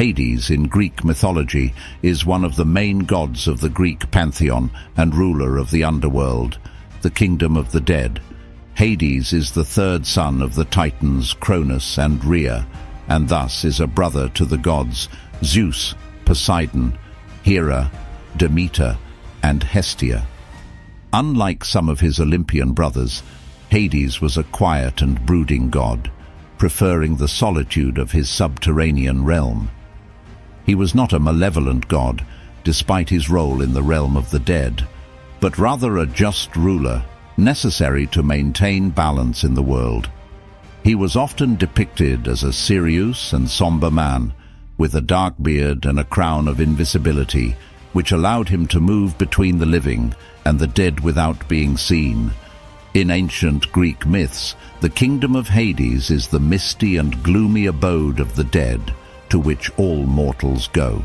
Hades in Greek mythology is one of the main gods of the Greek pantheon and ruler of the underworld, the kingdom of the dead. Hades is the third son of the Titans Cronus and Rhea, and thus is a brother to the gods Zeus, Poseidon, Hera, Demeter, and Hestia. Unlike some of his Olympian brothers, Hades was a quiet and brooding god, preferring the solitude of his subterranean realm. He was not a malevolent god, despite his role in the realm of the dead, but rather a just ruler, necessary to maintain balance in the world. He was often depicted as a serious and somber man, with a dark beard and a crown of invisibility, which allowed him to move between the living and the dead without being seen. In ancient Greek myths, the kingdom of Hades is the misty and gloomy abode of the dead, to which all mortals go.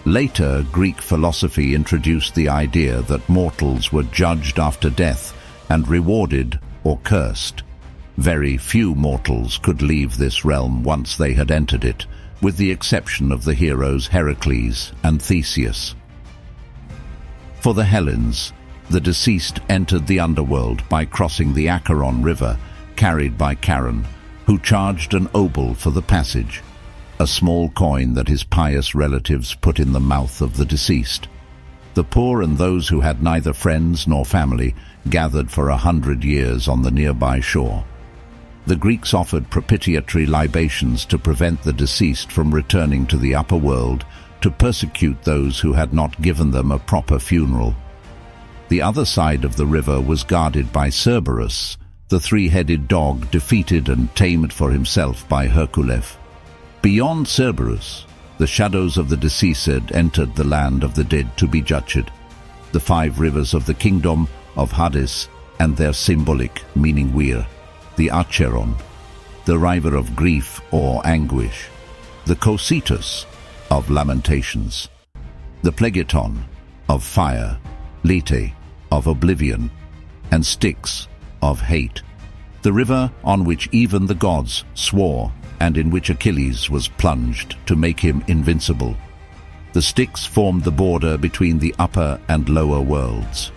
Later, Greek philosophy introduced the idea that mortals were judged after death and rewarded or cursed. Very few mortals could leave this realm once they had entered it, with the exception of the heroes Heracles and Theseus. For the Hellenes, the deceased entered the underworld by crossing the Acheron River, carried by Charon, who charged an obol for the passage, a small coin that his pious relatives put in the mouth of the deceased. The poor and those who had neither friends nor family gathered for 100 years on the nearby shore. The Greeks offered propitiatory libations to prevent the deceased from returning to the upper world to persecute those who had not given them a proper funeral. The other side of the river was guarded by Cerberus, the three-headed dog defeated and tamed for himself by Hercules. Beyond Cerberus, the shadows of the deceased entered the land of the dead to be judged. The 5 rivers of the kingdom of Hades and their symbolic meaning weir, the Acheron, the river of grief or anguish, the Cocytus of lamentations, the Phlegeton of fire, Lete of oblivion, and Styx of hate, the river on which even the gods swore and in which Achilles was plunged to make him invincible. The Styx formed the border between the upper and lower worlds.